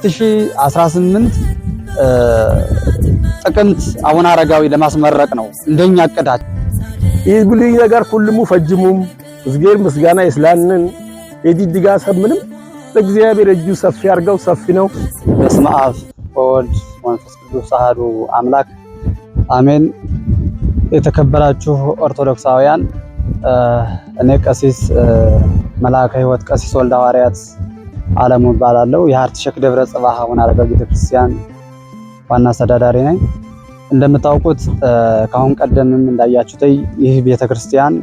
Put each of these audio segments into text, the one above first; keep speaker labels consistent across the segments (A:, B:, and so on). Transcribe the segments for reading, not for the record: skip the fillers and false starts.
A: 2018 ጥቅምት አቡነ አረጋዊ ለማስመረቅ ነው እንደኛ አቀዳች
B: ይህ ጉልኝ ነገር ሁሉም ፈጅሙም እግዚአብሔር ምስጋና ይስላልን የዲዲጋ ሰምንም ለእግዚአብሔር እጁ ሰፊ አርገው ሰፊ ነው።
A: በስመ አብ ወወልድ ወመንፈስ ቅዱስ አሐዱ አምላክ አሜን። የተከበራችሁ ኦርቶዶክሳውያን እኔ ቀሲስ መልአከ ሕይወት ቀሲስ ወልደ ሐዋርያት ዓለሙ እባላለሁ። የሀርት ሸክ ደብረ ጽባህ አቡነ አረጋዊ ቤተክርስቲያን ዋና አስተዳዳሪ ነኝ። እንደምታውቁት ካሁን ቀደምም እንዳያችሁት ይህ ቤተክርስቲያን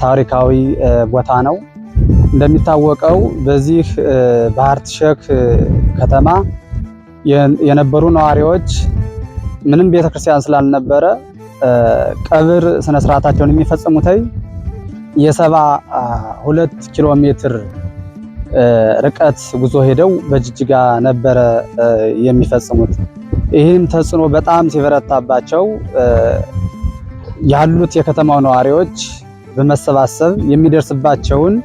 A: ታሪካዊ ቦታ ነው። እንደሚታወቀው በዚህ በሀርት ሸክ ከተማ የነበሩ ነዋሪዎች ምንም ቤተክርስቲያን ስላልነበረ ቀብር ስነ ስርዓታቸውን የሚፈጽሙት የ72 ኪሎ ሜትር ርቀት ጉዞ ሄደው በጅጅጋ ነበረ የሚፈጽሙት። ይህም ተጽዕኖ በጣም ሲበረታባቸው ያሉት የከተማው ነዋሪዎች በመሰባሰብ የሚደርስባቸውን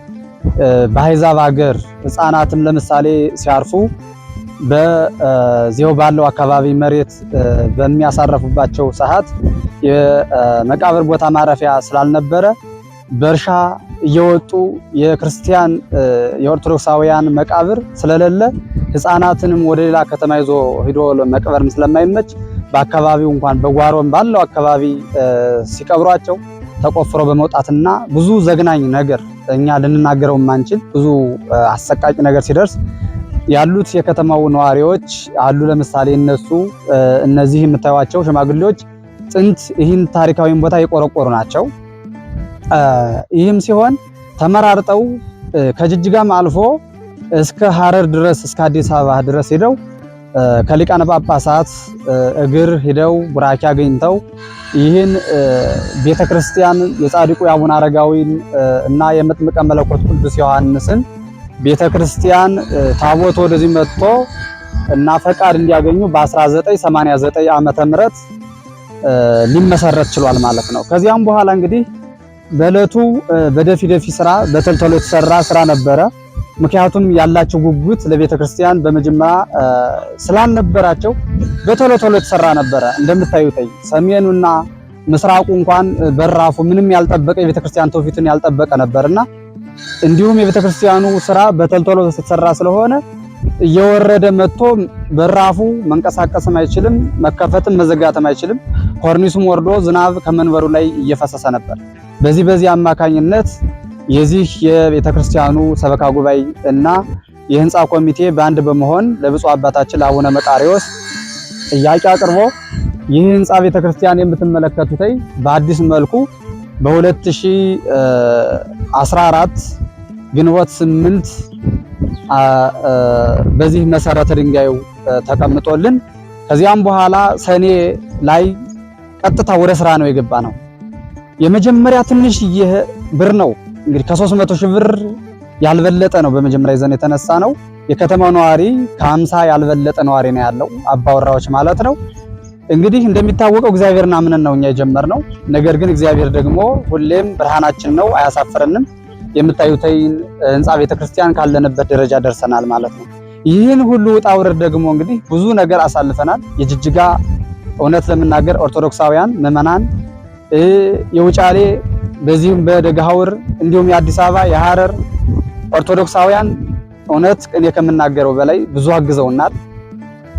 A: በአሕዛብ ሀገር ሕፃናትም ለምሳሌ ሲያርፉ በዚያው ባለው አካባቢ መሬት በሚያሳርፉባቸው ሰዓት የመቃብር ቦታ ማረፊያ ስላልነበረ በእርሻ እየወጡ የክርስቲያን የኦርቶዶክሳውያን መቃብር ስለሌለ ሕፃናትንም ወደ ሌላ ከተማ ይዞ ሄዶ መቅበርም ስለማይመች በአካባቢው እንኳን በጓሮም ባለው አካባቢ ሲቀብሯቸው ተቆፍሮ በመውጣትና ብዙ ዘግናኝ ነገር እኛ ልንናገረው ማንችል ብዙ አሰቃቂ ነገር ሲደርስ ያሉት የከተማው ነዋሪዎች አሉ። ለምሳሌ እነዚህ የምታዩዋቸው ሽማግሌዎች ጥንት ይህን ታሪካዊ ቦታ የቆረቆሩ ናቸው። ይህም ሲሆን ተመራርጠው ከጅጅጋም አልፎ እስከ ሐረር ድረስ እስከ አዲስ አበባ ድረስ ሄደው ከሊቃነ ጳጳሳት እግር ሄደው ቡራኪ አግኝተው ይህን ቤተክርስቲያን የጻድቁ የአቡነ አረጋዊን እና የመጥምቀ መለኮት ቅዱስ ዮሐንስን ቤተክርስቲያን ታቦት ወደዚህ መጥቶ እና ፈቃድ እንዲያገኙ በ1989 ዓመተ ምህረት ሊመሰረት ችሏል ማለት ነው። ከዚያም በኋላ እንግዲህ በእለቱ በደፊ ስራ በተልተሎ የተሰራ ስራ ነበረ። ምክንያቱም ያላቸው ጉጉት ለቤተክርስቲያን በመጀመሪያ ስላልነበራቸው በቶሎ የተሰራ ነበረ። እንደምታዩት ሰሜኑና ምስራቁ እንኳን በራፉ ምንም ያልጠበቀ የቤተክርስቲያን ተውፊትን ያልጠበቀ ነበርና እንዲሁም የቤተክርስቲያኑ ስራ በተልተሎ የተሰራ ስለሆነ እየወረደ መጥቶ በራፉ መንቀሳቀስም አይችልም፣ መከፈትም መዘጋትም አይችልም። ኮርኒሱም ወርዶ ዝናብ ከመንበሩ ላይ እየፈሰሰ ነበር። በዚህ አማካኝነት የዚህ የቤተክርስቲያኑ ሰበካ ጉባኤ እና የህንፃ ኮሚቴ በአንድ በመሆን ለብፁዕ አባታችን ለአቡነ መቃርዮስ ጥያቄ አቅርቦ ይህ ህንፃ ቤተክርስቲያን የምትመለከቱት በአዲስ መልኩ በ2014 ግንቦት 8 በዚህ መሰረተ ድንጋዩ ተቀምጦልን ከዚያም በኋላ ሰኔ ላይ ቀጥታ ወደ ስራ ነው የገባ ነው። የመጀመሪያ ትንሽ ብር ነው እንግዲህ ከ300 ሺህ ብር ያልበለጠ ነው በመጀመሪያ ይዘን የተነሳ ነው። የከተማው ነዋሪ ከ50 ያልበለጠ ነዋሪ ነው ያለው፣ አባወራዎች ማለት ነው። እንግዲህ እንደሚታወቀው እግዚአብሔርን አምነን ነው እኛ የጀመርነው። ነገር ግን እግዚአብሔር ደግሞ ሁሌም ብርሃናችን ነው፣ አያሳፍረንም። የምታዩት ህንፃ ቤተክርስቲያን ካለንበት ደረጃ ደርሰናል ማለት ነው። ይህን ሁሉ ውጣ ውረድ ደግሞ እንግዲህ ብዙ ነገር አሳልፈናል። የጅጅጋ እውነት ለምናገር ኦርቶዶክሳውያን ምዕመናን የውጫሌ በዚህም በደጋሃውር እንዲሁም የአዲስ አበባ የሐረር ኦርቶዶክሳውያን እውነት እኔ ከምናገረው በላይ ብዙ አግዘውናል።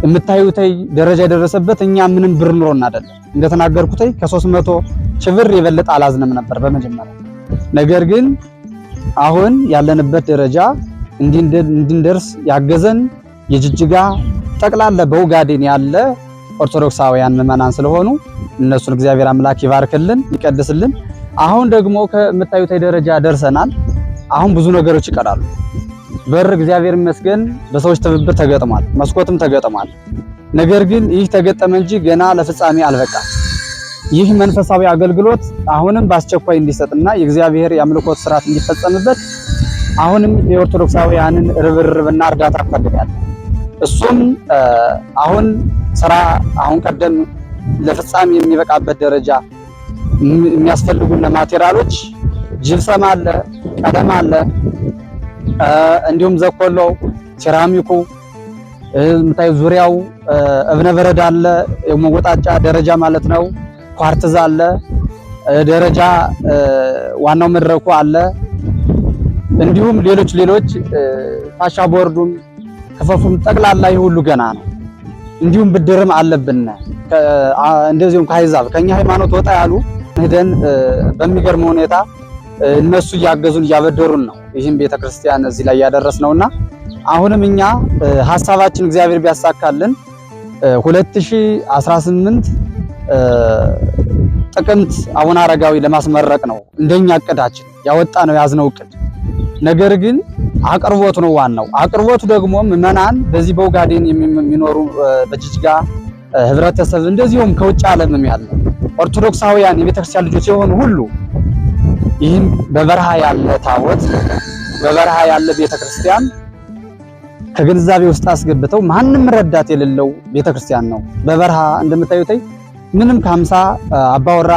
A: የምታዩት ደረጃ የደረሰበት እኛ ምንም ብር ኑሮና አይደለም። እንደተናገርኩት ከ300 ሺህ ብር የበለጠ አላዝንም ነበር በመጀመሪያ። ነገር ግን አሁን ያለንበት ደረጃ እንድንደርስ ያገዘን የጅጅጋ ጠቅላላ በኡጋዴን ያለ ኦርቶዶክሳውያን ምዕመናን ስለሆኑ እነሱን እግዚአብሔር አምላክ ይባርክልን ይቀድስልን። አሁን ደግሞ ከምታዩት ደረጃ ደርሰናል። አሁን ብዙ ነገሮች ይቀራሉ። በር እግዚአብሔር ይመስገን በሰዎች ትብብር ተገጥሟል፣ መስኮትም ተገጥሟል። ነገር ግን ይህ ተገጠመ እንጂ ገና ለፍጻሜ አልበቃም። ይህ መንፈሳዊ አገልግሎት አሁንም በአስቸኳይ እንዲሰጥና የእግዚአብሔር የአምልኮት ስርዓት እንዲፈጸምበት አሁንም የኦርቶዶክሳውያንን ርብርብና እርዳታ እንፈልጋለን። እሱም አሁን ስራ አሁን ቀደም ለፍጻሜ የሚበቃበት ደረጃ የሚያስፈልጉን ማቴሪያሎች ጅብሰም አለ፣ ቀለም አለ፣ እንዲሁም ዘኮሎ ሴራሚኩ ምታይ ዙሪያው እብነ በረድ አለ፣ የመወጣጫ ደረጃ ማለት ነው። ኳርትዝ አለ፣ ደረጃ ዋናው መድረኩ አለ። እንዲሁም ሌሎች ፋሻ ቦርዱም ከፈፉም ጠቅላላ ሁሉ ገና ነው። እንዲሁም ብድርም አለብን። እንደዚሁም ከሃይዛብ ከኛ ሃይማኖት ወጣ ያሉ ሄደን በሚገርም ሁኔታ እነሱ እያገዙን እያበደሩን ነው ይህን ቤተክርስቲያን እዚህ ላይ ያደረስነውና አሁንም እኛ ሐሳባችን እግዚአብሔር ቢያሳካልን 2018 ጥቅምት አቡነ አረጋዊ ለማስመረቅ ነው እንደኛ እቅዳችን ያወጣነው ያዝነው እቅድ። ነገር ግን አቅርቦቱ ነው ዋናው። አቅርቦቱ ደግሞ ምዕመናን በዚህ በኡጋዴን የሚኖሩ በጅጅጋ ህብረተሰብ እንደዚሁም ከውጭ ዓለምም ያለ ኦርቶዶክሳውያን የቤተክርስቲያን ልጆች የሆኑ ሁሉ ይህን በበረሃ ያለ ታቦት በበረሃ ያለ ቤተክርስቲያን ከግንዛቤ ውስጥ አስገብተው ማንም ረዳት የሌለው ቤተክርስቲያን ነው። በበረሃ እንደምታዩት ምንም ከ50 አባወራ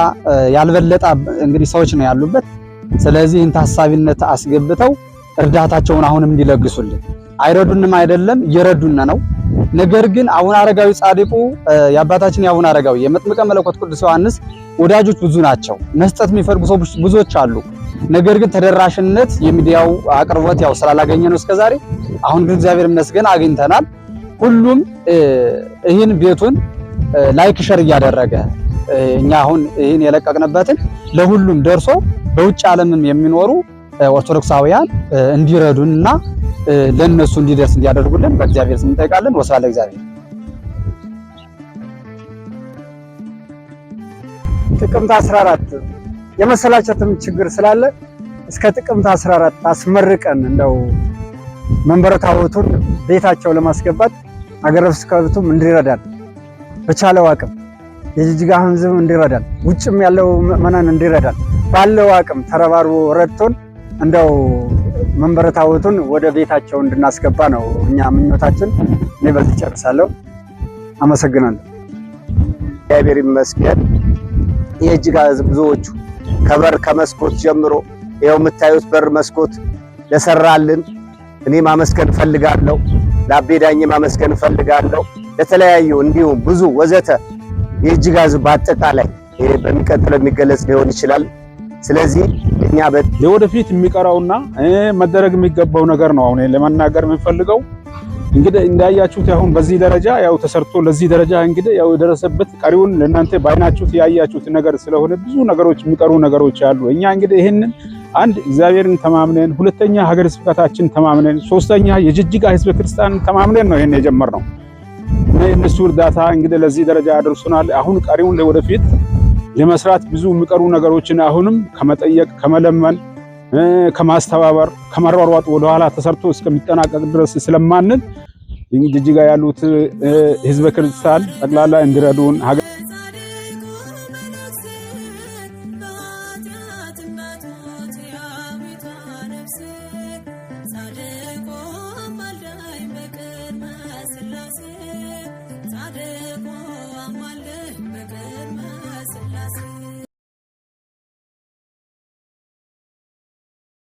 A: ያልበለጠ እንግዲህ ሰዎች ነው ያሉበት። ስለዚህ ይህን ታሳቢነት አስገብተው እርዳታቸውን አሁንም እንዲለግሱልን አይረዱንም አይደለም እየረዱን ነው። ነገር ግን አቡነ አረጋዊ ጻድቁ የአባታችን የአቡነ አረጋዊ የመጥምቀ መለኮት ቅዱስ ዮሐንስ ወዳጆች ብዙ ናቸው። መስጠት የሚፈልጉ ሰዎች ብዙዎች አሉ። ነገር ግን ተደራሽነት የሚዲያው አቅርቦት ያው ስላላገኘ ነው እስከዛሬ። አሁን ግን እግዚአብሔር ይመስገን አግኝተናል። ሁሉም ይህን ቤቱን ላይክ ሸር እያደረገ እኛ አሁን ይህን የለቀቅንበትን ለሁሉም ደርሶ በውጭ ዓለምም የሚኖሩ ኦርቶዶክሳውያን እንዲረዱንና ለነሱ እንዲደርስ እንዲያደርጉልን በእግዚአብሔር ስም እንጠይቃለን። ወስብሐት ለእግዚአብሔር።
C: ጥቅምት 14 የመሰላቸትም ችግር ስላለ እስከ ጥቅምት 14 አስመርቀን እንደው መንበረ ታቦቱን ቤታቸው ለማስገባት ሀገረ ስብከቱም እንዲረዳን በቻለው አቅም የጅጅጋ ሕዝብ እንዲረዳን ውጭም ያለው ምዕመናን እንዲረዳን ባለው አቅም ተረባርቦ ረድቶን እንደው መንበረ ታቦቱን ወደ ቤታቸው እንድናስገባ ነው እኛ ምኞታችን። እኔ በዚህ ጨርሳለሁ። አመሰግናለሁ።
B: እግዚአብሔር ይመስገን። የጅጅጋ ሕዝብ ብዙዎቹ ከበር ከመስኮት ጀምሮ ይኸው የምታዩት በር መስኮት ለሰራልን እኔ ማመስገን ፈልጋለሁ። ለአቤዳኝ ማመስገን ፈልጋለሁ። ለተለያዩ እንዲሁም ብዙ ወዘተ የጅጅጋ ሕዝብ በአጠቃላይ ይሄ በሚቀጥለው የሚገለጽ ሊሆን ይችላል። ስለዚህ እኛ
D: ለወደፊት የሚቀራውና መደረግ የሚገባው ነገር ነው አሁን ለማናገር የምንፈልገው። እንግዲህ እንዳያችሁት አሁን በዚህ ደረጃ ያው ተሰርቶ ለዚህ ደረጃ እንግዲህ ያው የደረሰበት ቀሪውን ለእናንተ ባይናችሁት ያያችሁት ነገር ስለሆነ ብዙ ነገሮች የሚቀሩ ነገሮች አሉ። እኛ እንግዲህ ይሄንን አንድ እግዚአብሔርን ተማምነን፣ ሁለተኛ ሀገረ ስብከታችን ተማምነን፣ ሶስተኛ የጅጅጋ ሕዝበ ክርስቲያን ተማምነን ነው ይሄን የጀመርነው። እነሱ እርዳታ እንግዲህ ለዚህ ደረጃ ያደርሱናል። አሁን ቀሪውን ለወደፊት ለመስራት ብዙ የሚቀሩ ነገሮችን አሁንም ከመጠየቅ ከመለመን ከማስተባበር ከመሯሯጥ ወደኋላ ተሰርቶ እስከሚጠናቀቅ ድረስ ስለማንን ጅጅጋ ያሉት ሕዝበ ክርስቲያን ጠቅላላ እንዲረዱን